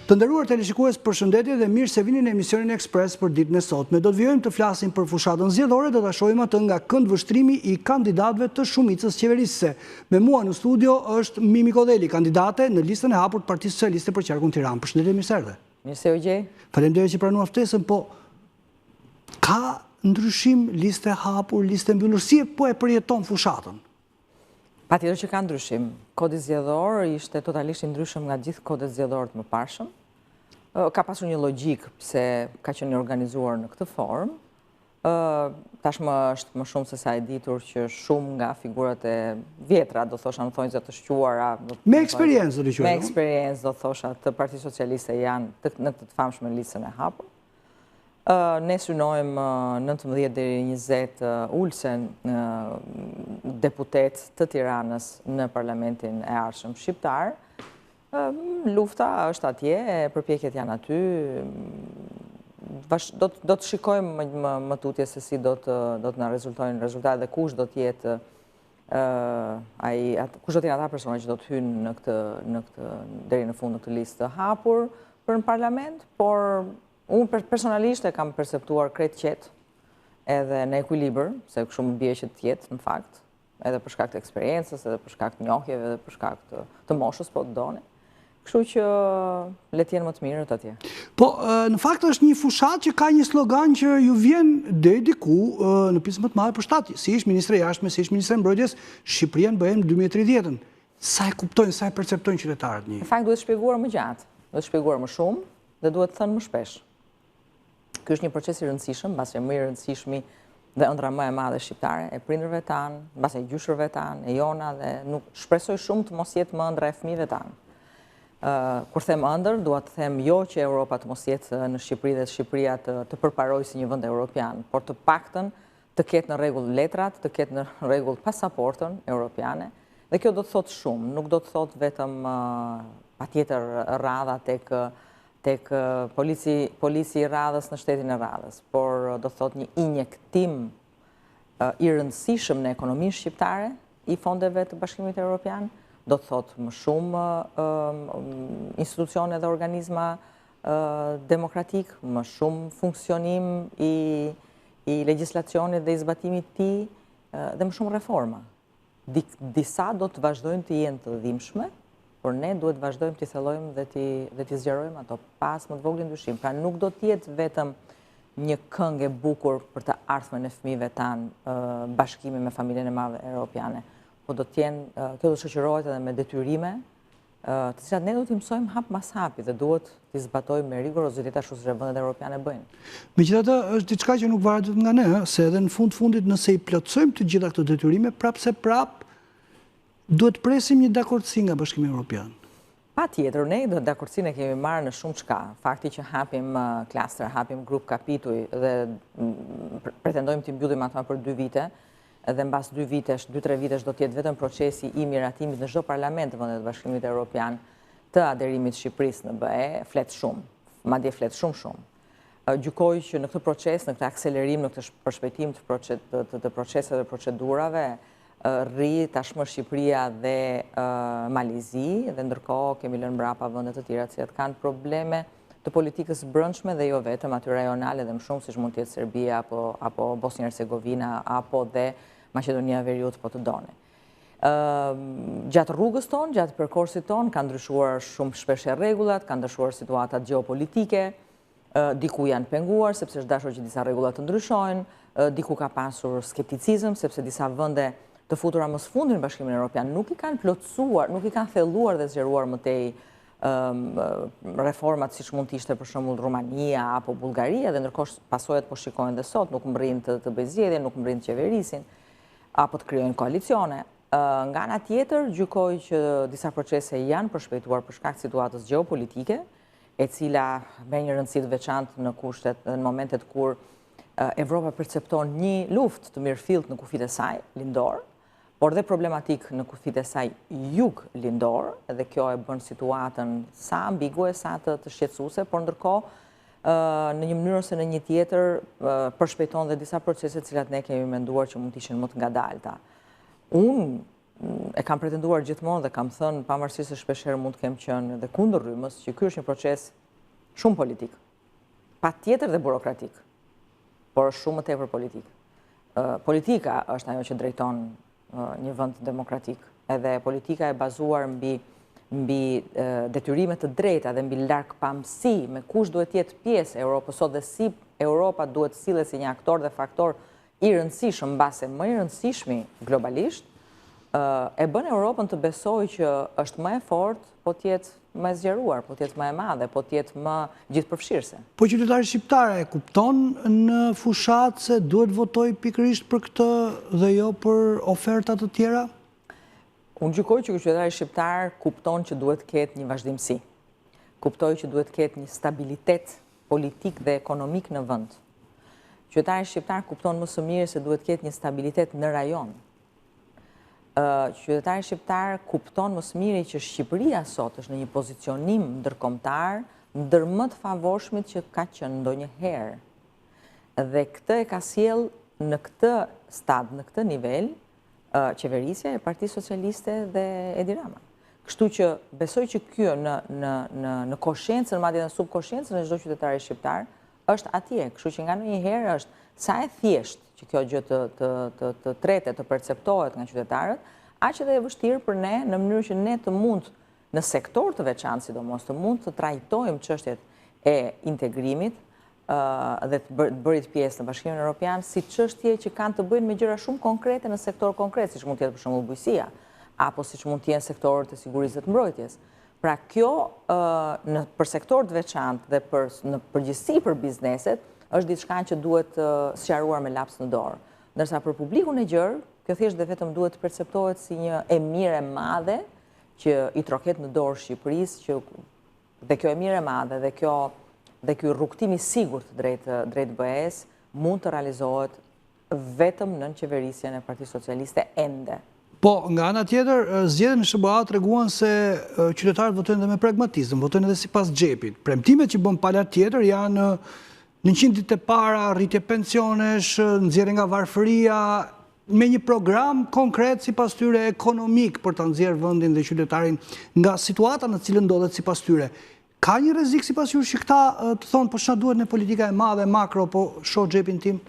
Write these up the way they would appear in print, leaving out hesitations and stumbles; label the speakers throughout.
Speaker 1: Të nderuar teleshikues, përshëndetje dhe mirë se vini në emisionin Ekspres për ditën e sotme. Do të vijojmë të flasim për fushatën zgjedhore, do ta shohim atë nga këndvështrimi i kandidatëve të shumicës qeverisëse. Me mua në studio është Mimi Kodeli, kandidate në listën e hapur të Partisë Socialiste për qarkun Tiranë. Përshëndetje, mirë se erdhe.
Speaker 2: Mirë se u gjej.
Speaker 1: Faleminderit që pranua ftesën, po ka ndryshim, listë e hapur, listë e mbyllur, si po e përjeton fushatën?
Speaker 2: Patjetër që ka ndryshim. Kodi zgjedhor ishte totalisht i ndryshëm nga gjithë kodet zgjedhor të mëparshëm. Ka pasur një logjik pse ka qenë organizuar në këtë formë. Tashmë është më shumë se sa e ditur që shumë nga figurat e vjetra, do thosha në thonjza të shquara,
Speaker 1: me eksperiencë do të quajmë.
Speaker 2: Me eksperiencë do thosha të Partisë Socialiste janë në të famshme listën e hapur. Ne synojmë 19 deri 20 ulsen deputet të Tiranës në parlamentin e ardhshëm shqiptar. Lufta është atje, përpjekjet janë aty. Do të shikojmë më tutje se si do të na rezultojnë rezultatet dhe kush do të jetë kush do të jenë ata persona që do të hynë në këtë deri në fund në këtë listë të hapur për në parlament, por unë personalisht e kam perceptuar krejt qetë edhe në ekuilibër, se kështu më bie që të jetë në fakt, edhe për shkak të eksperiencës, edhe për shkak të njohjeve, edhe për shkak të moshës, po të doni. Kështu që le të jenë më të mirët atje.
Speaker 1: Po, në fakt është një fushat që ka një slogan që ju vjen deri diku në pjesë më të madhe për shtat. Si ish ministre e jashtme, si ish ministre e mbrojtjes, Shqipëria në bëhen 2030-ën. Sa e kuptojnë, sa e perceptojnë qytetarët një?
Speaker 2: Në fakt duhet shpjeguar më gjatë, duhet shpjeguar më shumë dhe duhet thënë më shpesh. Ky është një proces i rëndësishëm, mbase më i rëndësishmi dhe ëndra më e madhe shqiptare, e prindërve tanë, mbase e gjyshërve tanë, e jona, dhe nuk shpresoj shumë të mos jetë më ëndra e fëmijëve tanë. Kur them ëndër, dua të them jo që Europa të mos jetë në Shqipëri dhe Shqipëria të përparojë si një vend evropian, por të paktën të ketë në rregull letrat, të ketë në rregull pasaportën europiane, dhe kjo do të thotë shumë, nuk do të thotë vetëm patjetër radha tek polici i radhës në shtetin e radhës, por do të thotë një injektim i rëndësishëm në ekonominë shqiptare i fondeve të Bashkimit Evropian, do të thotë më shumë institucione dhe organizma demokratik, më shumë funksionim i legjislacionit dhe i zbatimit të tij, dhe më shumë reforma. Disa do të vazhdojnë të jenë të dhimbshme, por ne duhet vazhdojmë t'i thellojmë dhe t'i zgjerojmë ato pas më të voglin ndryshim. Pra nuk do t'jetë vetëm një këngë e bukur për të ardhmen e fëmijëve tanë bashkimi me familjen e madhe europiane, po do t'jenë, kjo do të shoqërohet edhe me detyrime, të cilat ne do t'i mësojmë hap mas hapi dhe duhet t'i zbatojmë me rigorozitet ashtu siç vendet europiane bëjnë.
Speaker 1: Megjithatë, është diçka që nuk varet vetëm nga ne, se edhe në fundit nëse i plotësojmë të gjitha këto detyrime, prap duhet presim një dakordsi nga Bashkimi Evropian.
Speaker 2: Patjetër, ne dakordsinë e kemi marrë në shumë çka. Fakti që hapim klaster, hapim grup kapituj dhe pretendojmë t'i mbyllim ato për 2 vite, dhe mbas 2-3 vitesh do të jetë vetëm procesi i miratimit në çdo parlament të vendet të Bashkimit Evropian të aderimit të Shqipërisë në BE, flet shumë, madje flet shumë. Gjykoj që në këtë proces, në këtë akselerim, në këtë përshpejtim të proceseve dhe procedurave, rri tashmë Shqipëria dhe Malizi, dhe ndërkohë kemi lënë mbrapa vende të tjera që kanë probleme të politikës brendshme dhe jo vetëm aty rajonale dhe më shumë siç mund të jetë Serbia apo Bosnia Hercegovina apo dhe Maqedonia e Veriut po të doni. Gjatë rrugës tonë, gjatë perkursit tonë kanë ndryshuar shumë shpesh rregullat, kanë ndryshuar situatat gjeopolitike, diku janë penguar sepse është dashur që disa rregulla të ndryshojnë, diku ka pasur skepticizëm sepse disa vende të futura më së fundi në Bashkimin Evropian nuk i kanë plotësuar, nuk i kanë thelluar dhe zgjeruar më tej reformat siç mund të ishte për shembull Rumania apo Bullgaria, dhe ndërkohë pasojat po shikojnë dhe sot, nuk mbrin të bëjnë zgjedhje, nuk mbrin të qeverisin apo të krijojnë koalicione. Nga ana tjetër, gjykoj që disa procese janë përshpejtuar për shkak të situatës gjeopolitike, e cila me një rëndësi të veçantë në momentet kur Evropa percepton një luftë të mirëfillt në kufijtë e saj lindor, por dhe problematik në kufijtë e saj jug lindor, dhe kjo e bën situatën sa ambigue, sa të shqetësuese, por ndërkohë në një mënyrë ose në një tjetër përshpejton dhe disa procese të cilat ne kemi menduar që mund të ishin më të ngadalta. Unë e kam pretenduar gjithmonë dhe kam thënë, pavarësisht se shpeshherë mund të kem qenë edhe kundër rrymës, që ky është një proces shumë politik, pa tjetër dhe burokratik, por shumë më tepër politik. Politika është ajo që drejton një vend demokratik, edhe politika e bazuar mbi detyrimet të drejta dhe mbi largpamësi me kush duhet jetë pjesë e Europës sot dhe si Europa duhet sillet si një aktor dhe faktor i rëndësishëm, mbase më i rëndësishmi globalisht, e bën Europën të besojë që është më e fortë, po t'jetë më e zgjeruar, po t'jetë më e madhe, po t'jetë më gjithëpërfshirëse.
Speaker 1: Po qytetari shqiptar e kupton në fushat se duhet votoj pikërisht për këtë dhe jo për oferta të tjera?
Speaker 2: Unë gjykoj që qytetari shqiptar kupton që duhet ketë një vazhdimsi. Kuptoj që duhet ketë një stabilitet politik dhe ekonomik në vend. Qytetari shqiptar kupton më së miri se duhet ketë një stabilitet në rajon. Qytetari shqiptar kupton më së miri që Shqipëria sot është në një pozicionim ndërkombëtar ndër më të favorshmit që ka qenë ndonjëherë. Dhe këtë e ka sjell në këtë stad, në këtë nivel, qeverisja e Partisë Socialiste dhe Edi Rama. Kështu që besoj që kjo në koshencën, madje në subkoshencën e çdo qytetari shqiptar është atje. Kështu që nga ndonjëherë është sa e thjeshtë që kjo gjë të tretet, të perceptohet nga qytetarët, aq edhe e vështirë për ne në mënyrë që ne të mund në sektor të veçantë sidomos të mund të trajtojmë çështjet e integrimit dhe të bërit pjesë në Bashkimin Evropian si çështje që kanë të bëjnë me gjëra shumë konkrete në sektor konkret, siç mund të jetë për shembull bujqësia, apo siç mund të jenë sektorët e sigurisë dhe të mbrojtjes. Pra kjo për sektor të veçantë dhe në përgjithësi për bizneset është diçka që duhet sqaruar me laps në dorë. Ndërsa për publikun e gjerë, kjo thjesht dhe vetëm duhet të perceptohet si një e mirë e madhe që i troket në dorë Shqipërisë, dhe kjo e mirë e madhe dhe ky rrugtim i sigurt drejt BE-s mund të realizohet vetëm nën qeverisjen e Partisë Socialiste ende.
Speaker 1: Po, nga ana tjetër, zgjedhjet në SBA treguan se qytetarët votojnë dhe me pragmatizëm, votojnë edhe sipas xhepit. Premtimet që bën pala tjetër janë 100 ditë e para, rritje pensionesh, nxjerrje nga varfëria, me një program konkret sipas tyre ekonomik për ta nxjerrë vendin dhe qytetarin nga situata në cilën ndodhet sipas tyre. Ka një rrezik sipas jush që këta të thonë po ç'na duhet në politika e madhe makro, po shoh xhepin tim?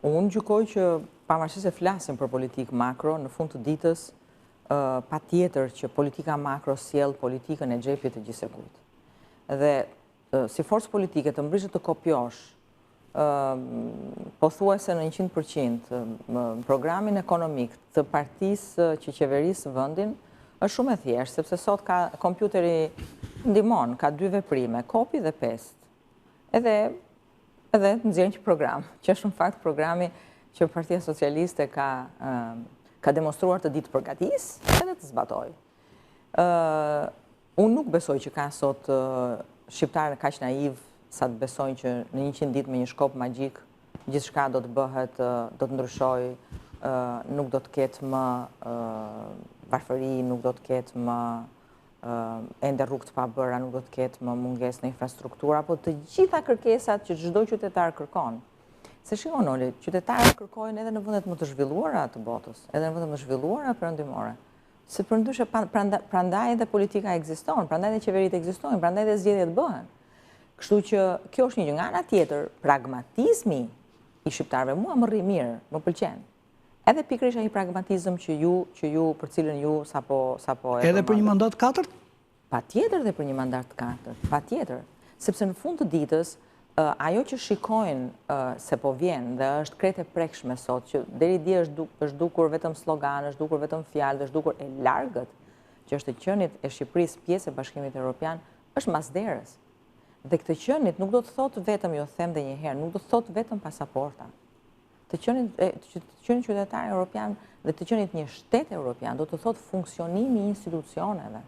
Speaker 2: Unë gjykoj që pavarësisht se flasim për politikë makro, në fund të ditës patjetër që politika makro sjell politikën e xhepit të gjithsekujt. Dhe si forcë politike të mbrishet të kopjosh pothuajse në 100% programin ekonomik të partisë që qeverisë vendin është shumë e thjeshtë, sepse sot ka kompjuteri ndihmon, ka 2 veprime, kopi dhe pest. Edhe nxjerrin një program, që është në fakt programi që Partia Socialiste ka demonstruar të ditë përgatisë edhe të zbatojë. Unë nuk besoj që ka sot shqiptarë kaq naiv sa të besojnë që në 100 ditë me një shkop magjik gjithçka do të bëhet, do të ndryshojë, nuk do të ketë më varfëri, nuk do të ketë më ende rrugë të pabëra, nuk do të ketë më mungesë në infrastruktura, apo të gjitha kërkesat që çdo qytetar kërkon. Se shikon Oli, qytetarët kërkojnë edhe në vendet më të zhvilluara të botës, edhe në vendet më zhvilluara perëndimore. Se përndryshe prandaj edhe politika ekziston, prandaj edhe qeveritë ekzistojnë, prandaj edhe zgjedhjet bëhen. Kështu që kjo është një gjë. Nga ana tjetër, pragmatizmi i shqiptarëve mua më rri mirë, më pëlqen. Edhe pikërisht ai pragmatizëm që ju për cilën ju sapo
Speaker 1: edhe për një mandat 4?
Speaker 2: Patjetër edhe për një mandat 4, patjetër. Sepse në fund të ditës ajo që shikojnë se po vjen dhe është krejt e prekshme sot, që deri dje është dukur vetëm slogan, është dukur vetëm fjalë, është dukur e largët, që është qenit e Shqipërisë pjesë e Bashkimit Evropian, është masderës. Dhe këtë qenit nuk do të thotë vetëm, jo them dhe njëherë, nuk do të thotë vetëm pasaporta. Të qenit qytetar evropian dhe të qenit një shtet evropian do të thotë funksionimi i institucioneve.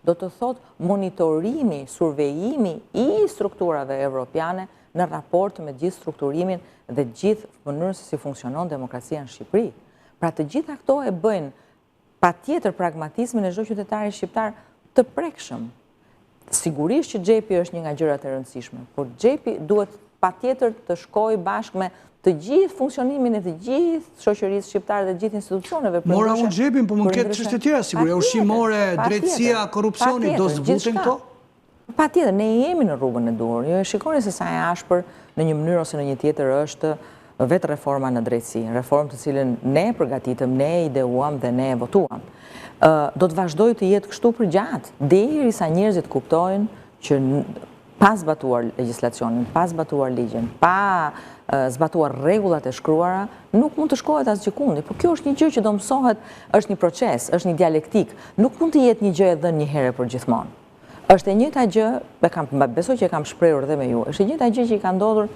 Speaker 2: Do të thotë monitorimi, survejimi i strukturave evropiane në raport me gjithë strukturimin dhe gjithë mënyrën se si funksionon demokracia në Shqipëri. Pra të gjitha këto e bëjnë patjetër pragmatizmin e çdo qytetari shqiptar të prekshëm. Sigurisht që xhepi është një nga gjërat e rëndësishme, por xhepi duhet patjetër të shkojë bashkë me të gjithë funksionimin e të gjithë shoqërisë shqiptare dhe të gjithë institucioneve.
Speaker 1: Mora unë xhepin, po mund ketë çështje tjera, siguria ushqimore, drejtësia, korrupsioni, do zbuten këto?
Speaker 2: Patjetër, ne jemi në rrugën e duhur. Jo e shikoni se sa e ashpër në një mënyrë ose në një tjetër është vetë reforma në drejtësi, reformë të cilën ne përgatitëm, ne ideuam dhe ne votuam. Do të vazhdoj të jetë kështu për gjatë, derisa njerëzit kuptojnë që pa zbatuar legjislacionin, pa zbatuar ligjin, pa zbatuar rregullat e shkruara, nuk mund të shkohet asgjë kundi. Por kjo është një gjë që do mësohet, është një proces, është një dialektik, nuk mund të jetë një gjë e dhënë një herë për gjithmonë. Është e njëjta gjë, besoj që e kam shprehur edhe me ju, është e njëjta gjë që i ka ndodhur,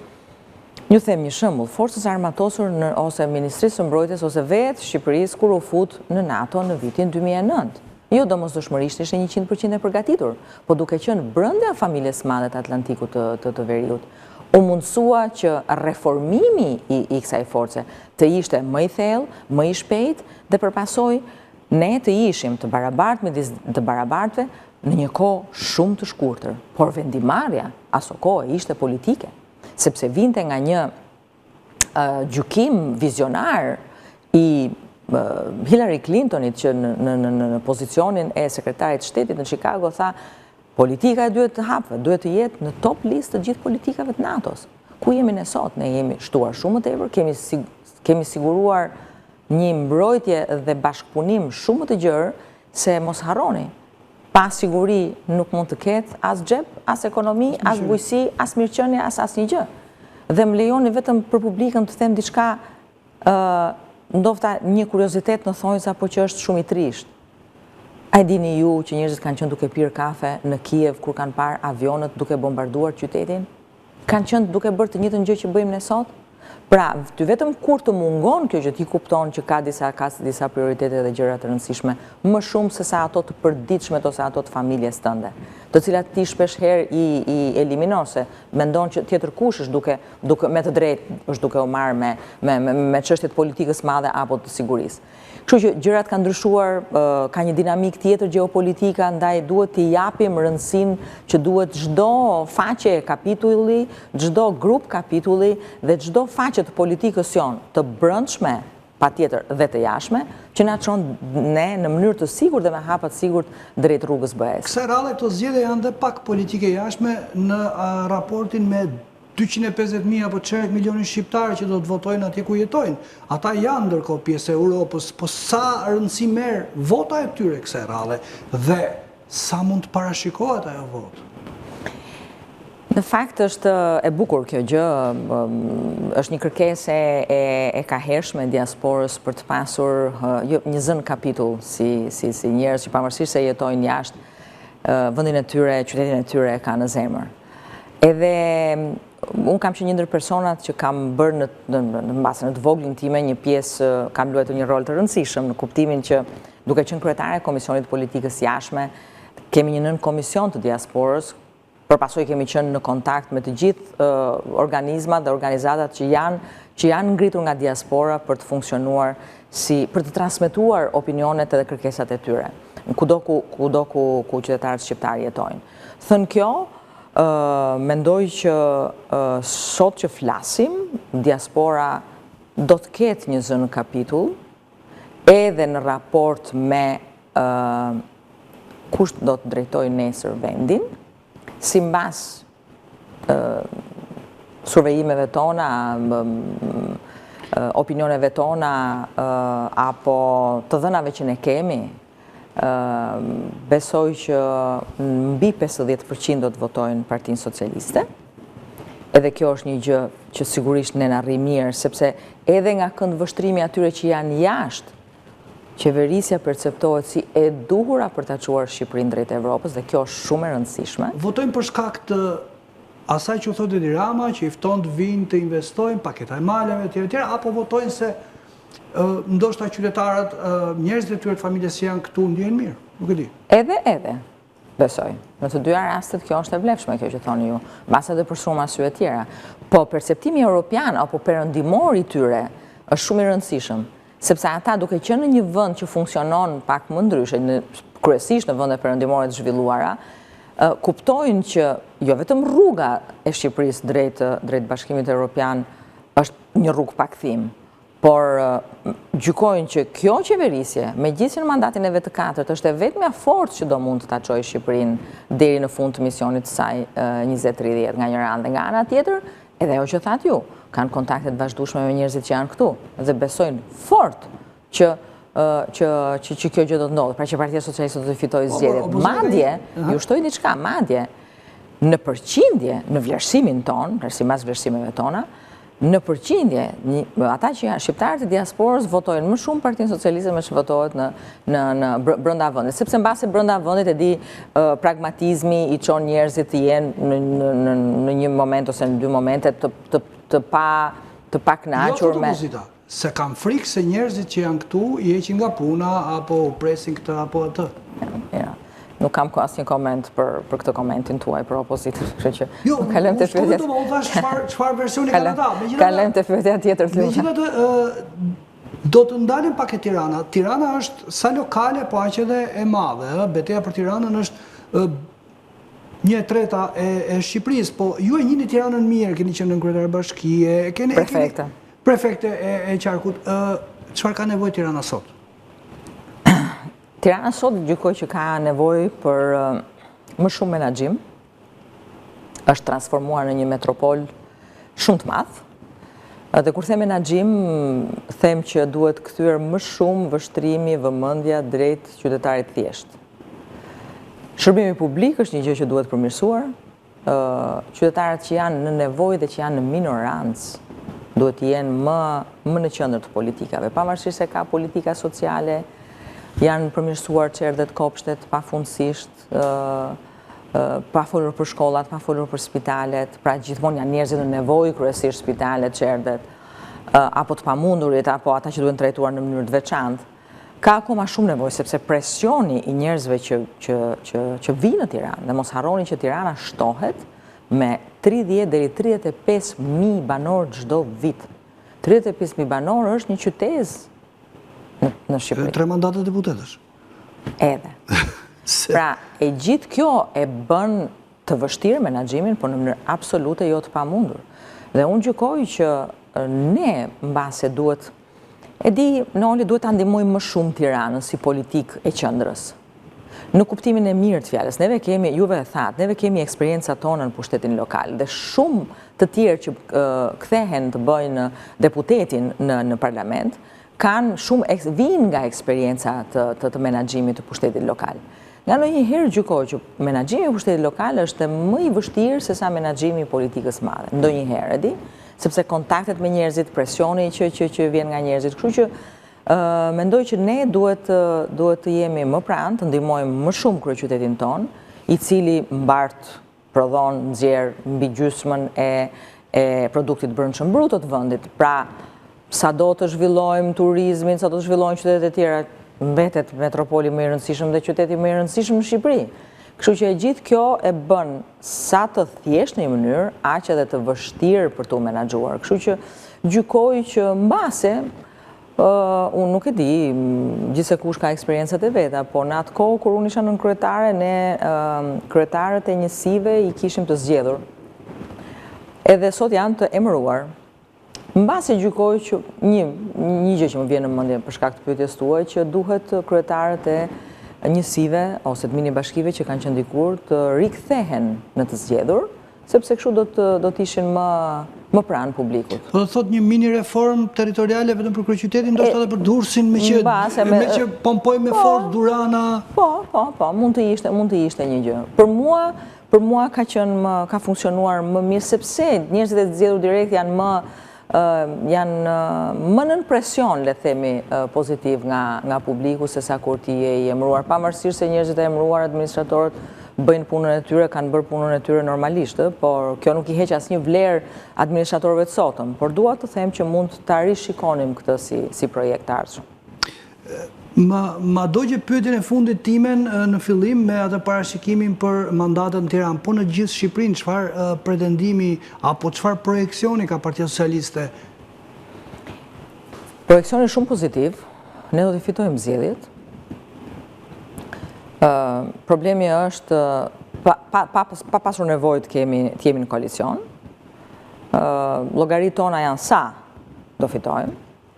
Speaker 2: ju them një shembull, forcës armatosur ose Ministrisë së Mbrojtjes ose vetë Shqipërisë kur u fut në NATO në vitin 2009. Jo domosdoshmërisht ishte 100% e përgatitur, po duke qenë brenda familjes së madhe të Atlantikut të Veriut, u mundsua që reformimi i kësaj force të ishte më i thellë, më i shpejt dhe përpasoj ne të ishim të barabartë midis të barabartëve në një kohë shumë të shkurtër, por vendimarrja aso kohë ishte politike, sepse vinte nga një gjykim vizionar i Hillary Clintonit që në pozicionin e sekretarit shtetit në Chicago tha politika e duhet të hapëve, duhet të jetë në top list të gjithë politikave të NATO-s. Ku jemi ne sot? Ne jemi shtuar shumë të tepër, kemi siguruar një mbrojtje dhe bashkëpunim shumë të gjerë se mos harroni. Pa siguri nuk mund të ketë as xhep, as ekonomi, as bujqësi, as mirëqenie, as asnjë gjë. Dhe më lejoni vetëm për publikën të them diçka, ndofta një kuriozitet në thonjza, po që është shumë i trisht. A e dini ju që njerëzit kanë qenë duke pirë kafe në Kiev kur kanë parë avionët duke bombarduar qytetin? Kanë qenë duke bërë të njëjtën gjë që bëjmë ne sot? Pra, ty vetëm kur të mungon kjo që ti kupton që ka disa prioritete dhe gjëra të rëndësishme, më shumë se sa ato të përditshmet ose ato të familjes tënde, të cilat ti shpesh herë i eliminon se mendon që tjetër kush është duke me të drejtë është duke u marrë me çështjet politikës madhe apo të sigurisë. Kështu që gjërat kanë ndryshuar, ka një dinamik tjetër gjeopolitika, ndaj duhet t'i japim rëndësinë që duhet çdo faqe e kapitulli, çdo grup kapitulli dhe çdo faqe të politikës jon të brendshme, patjetër dhe të jashtme, që na çon ne në mënyrë të sigurt dhe me hapa të sigurt drejt rrugës BE-s.
Speaker 1: Kësaj radhe këto zgjedhje janë dhe pak politike jashtme në raportin me 250.000 apo çerek milionin shqiptarë që do të votojnë atje ku jetojnë. Ata janë ndërkohë pjesë e Europës, po sa rëndësi merr vota e tyre kësaj radhe dhe sa mund të parashikohet ajo votë?
Speaker 2: Në fakt është e bukur kjo gjë, është një kërkesë e kahershme e diasporës për të pasur një zënë kapitull si njerëz që pavarësisht se jetojnë jashtë vendin e tyre, qytetin e tyre e kanë në zemër. Edhe unë kam qenë një ndër personat që kam bërë në basën e të voglin time një pjesë, kam luajtur një rol të rëndësishëm në kuptimin që duke qenë kryetare e Komisionit Politikës Jashtme, kemi një nën komision të diasporës, përpasoj kemi qenë në kontakt me të gjithë organizmat dhe organizatat që janë ngritur nga diaspora për të funksionuar për të transmetuar opinionet edhe kërkesat e tyre, kudo ku qytetarët shqiptar jetojnë. Thënë kjo, mendoj që sot që flasim, diaspora do të ketë një zënë kapitull edhe në raport me kush do të drejtojë nesër vendin, simbas survejimeve tona, opinioneve tona apo të dhënave që ne kemi, besoj që mbi 50% do të votojnë Partinë Socialiste. Edhe kjo është një gjë që sigurisht ne na rri mirë, sepse edhe nga këndvështrimi atyre që janë jashtë, qeverisja perceptohet si e duhura për ta çuar Shqipërinë drejt Evropës dhe kjo është shumë e rëndësishme.
Speaker 1: Votojnë për shkak të asaj që thotë Edi Rama, që i fton të vinë të investojnë, paketa e maleve etj, apo votojnë se ndoshta qytetarët, njerëzit e tyre të familjes që janë këtu ndjehen mirë, nuk e di.
Speaker 2: Edhe, besoj. Në të dyja rastet kjo është e vlefshme kjo që thoni ju, mbas edhe për shumë arsye tjera. Po perceptimi europian apo perëndimor i tyre është shumë i rëndësishëm, sepse ata duke qenë në një vend që funksionon pak më ndryshe, kryesisht në vende perëndimore të zhvilluara, kuptojnë që jo vetëm rruga e Shqipërisë drejt Bashkimit Evropian është një rrugë pa kthim, por gjykojnë që kjo qeverisje, me gjithë në mandatin e vetë 4, është e vetmja forcë që do mund të ta çojë Shqipërinë deri në fund të misionit të saj 2030 nga njëra anë dhe nga ana tjetër, edhe ajo që thatë ju, kanë kontakte të vazhdueshme me njerëzit që janë këtu dhe besojnë fort që kjo gjë do të ndodhë, pra që Partia Socialiste do të fitojë zgjedhjet. Madje, ju shtoj diçka, madje, në përqindje, në vlerësimin ton, mas vlerësimeve tona, në përqindje, ata që janë shqiptarët e diasporës votojnë më shumë Partinë Socialiste me që votohet në brenda vendit, sepse mbase brenda vendit e di pragmatizmi i çon njerëzit të jenë në një moment ose në dy momente të pa kënaqur me.
Speaker 1: Se kam frikë se njerëzit që janë këtu i heqin nga puna apo presin këtë apo atë.
Speaker 2: Nuk kam asnjë koment për këtë komentin tuaj për opozitën, kështu që
Speaker 1: jo, kalojmë te pyetja. Jo, unë thash çfarë versioni kanë ata.
Speaker 2: Kalojmë te pyetja tjetër të lutem.
Speaker 1: Megjithatë, do të ndalim pak e Tirana. Tirana është sa lokale, po aq edhe e madhe, betejë për Tiranën është 1/3 e Shqipërisë, po ju e njihni Tiranën mirë, keni qenë në kryetar bashkie, keni prefekte e qarkut. Çfarë ka nevojë Tirana sot?
Speaker 2: Tirana sot gjykoj që ka nevojë për më shumë menaxhim. Është transformuar në një metropol shumë të madh. Dhe kur them menaxhim, them që duhet kthyer më shumë vështrimi, vëmendja drejt qytetarit thjesht. Shërbimi publik është një gjë që duhet përmirësuar. Qytetarët që janë në nevojë dhe që janë në minorancë duhet të jenë më në qendër të politikave, pavarësisht se ka politika sociale, janë përmirësuar çerdhet, kopshtet, pafundësisht, pa folur për shkollat, pa folur për spitalet, pra gjithmonë janë njerëzit në nevojë, kryesisht spitalet, çerdhet, apo të pamundurit, apo ata që duhen trajtuar në mënyrë të veçantë. Ka akoma shumë nevojë, sepse presioni i njerëzve që vinë në Tiranë, dhe mos harroni që Tirana shtohet me 30 deri 35.000 banor çdo vit. 35.000 banor është një qytet në Shqipëri.
Speaker 1: 3 mandate deputetësh.
Speaker 2: Edhe. Pra, e gjithë kjo e bën të vështirë menaxhimin, por në mënyrë absolute jo të pamundur. Dhe unë gjykoj që ne mbase duhet, e di, Noli duhet ta ndihmojmë më shumë Tiranën si politikë e qendrës. Në kuptimin e mirë të fjalës, neve kemi, juve e thatë, neve kemi eksperiencat tona në pushtetin lokal dhe shumë të tjerë që kthehen të bëjnë deputetin në parlament, kanë shumë vinë nga eksperienca të menaxhimit të pushtetit lokal. Nga ndonjëherë gjykoj që menaxhimi i pushtetit lokal është më i vështirë se sa menaxhimi i politikës madhe. Ndonjëherë, e di, sepse kontaktet me njerëzit, presioni që vjen nga njerëzit, kështu që mendoj që ne duhet të jemi më pranë, të ndihmojmë më shumë kryeqytetin ton, i cili mbart, prodhon, nxjerr mbi gjysmën e produktit brendshëm brut të vendit. Pra, sado të zhvillojmë turizmin, sado të zhvillojmë qytetet e tjera, mbetet metropoli më i rëndësishëm dhe qyteti më i rëndësishëm në Shqipëri. Kështu që e gjithë kjo e bën sa të thjeshtë në një mënyrë, aq edhe të vështirë për të menaxhuar. Kështu që gjykoj që mbase unë nuk e di, gjithse kush ka eksperiencat e veta, po në atë kohë kur unë isha nën kryetare, ne kryetarët e njësive i kishim të zgjedhur. Edhe sot janë të emëruar. Mbase gjykoj që një gjë që më vjen në mendje për shkak të pyetjes tuaj, që duhet kryetarët e njësive ose të mini bashkive që kanë qenë dikur të rikthehen në të zgjedhur, sepse kështu do të ishin më pranë publikut.
Speaker 1: Do të thotë një mini reformë territoriale vetëm për kryeqytetin, ndoshta edhe për Durrësin, me që pompoj me fort Durana.
Speaker 2: Po, mund të ishte një gjë. Për mua ka funksionuar më mirë, sepse njerëzit e zgjedhur direkt janë më nën presion, le themi, pozitiv nga publiku se sa kur ti je i emëruar. Pavarësisht se njerëzit e emëruar, administratorët bëjnë punën e tyre, kanë bërë punën e tyre normalisht, por kjo nuk i heq asnjë vlerë administratorëve të sotëm, por dua të them që mund ta rishikonim këtë si projekt të ardhshëm.
Speaker 1: Ma dogje pyetjen e fundit timen në fillim me atë parashikimin për mandatet në Tiranë, po në gjithë Shqipërinë çfarë pretendimi apo çfarë projeksioni ka Partia Socialiste?
Speaker 2: Projeksioni shumë pozitiv, ne do të fitojmë zgjedhjet. Problemi është pa pasur nevojë të jemi në koalicion. Llogaritë tona janë sa do fitojmë.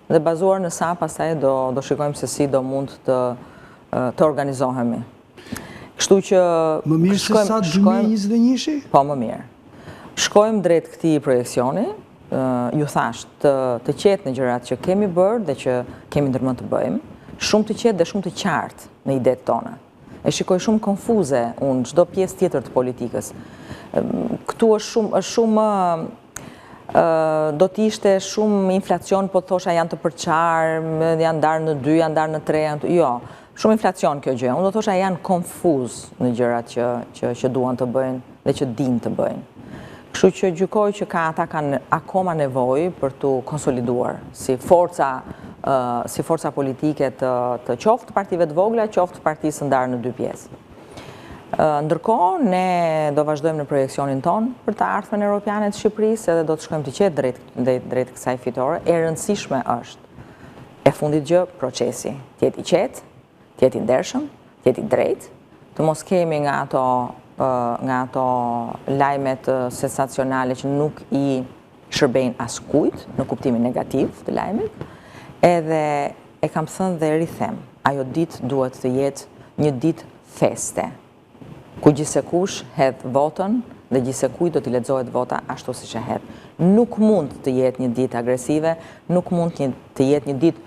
Speaker 2: dhe bazuar në sa pastaj do shikojmë se si do mund të organizohemi. Kështu që
Speaker 1: Më mirë se sa 2021-shi?
Speaker 2: Po, më mirë. Shkojmë drejt këtij projekcioni, ju thash, të qetë në gjërat që kemi bërë dhe që kemi ndërmend të bëjmë, shumë të qetë dhe shumë të qartë në idetë tona. E shikoj shumë konfuze unë çdo pjesë tjetër të politikës. Këtu është shumë do t'ishte shumë inflacion, po thosha janë të përçarë, janë ndarë në 2, janë ndarë në 3, jo. Shumë inflacion kjo gjë. Unë do thosha janë konfuz në gjërat që duan të bëjnë dhe që dinë të bëjnë. Kështu që gjykoj që ata kanë akoma nevojë për të konsoliduar si forca politike të qoftë partive të vogla, qoftë partisë ndarë në 2 pjesë. Ndërkohë, ne do vazhdojmë në projekcionin tonë për të ardhmen europiane të Shqipërisë edhe do të shkojmë të qetë drejt kësaj fitore. E rëndësishme është e fundit gjë procesi. T'jeti qetë, t'jeti ndershëm, t'jeti drejt, të mos kemi nga ato lajmet sensacionale që nuk i shërbejnë askujt në kuptimin negativ të lajmit. Edhe e kam thënë dhe rithem, ajo ditë duhet të jetë një ditë feste, ku gjithsekush hedh votën dhe gjithsekujt do t'i lexohet vota ashtu siç e hedh. Nuk mund të jetë një ditë agresive, nuk mund të jetë një ditë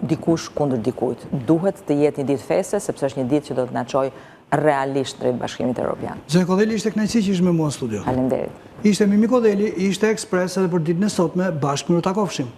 Speaker 2: dikush kundër dikujt. Duhet të jetë një ditë feste, sepse është një ditë që do të na çojë realisht drejt Bashkimit Evropian.
Speaker 1: Zë Kodeli, ishte kënaqësi që ishte me mua në studio.
Speaker 2: Faleminderit.
Speaker 1: Ishte Mimi Kodeli, ishte ekspres edhe për ditën e sotme, bashkë më takofshim.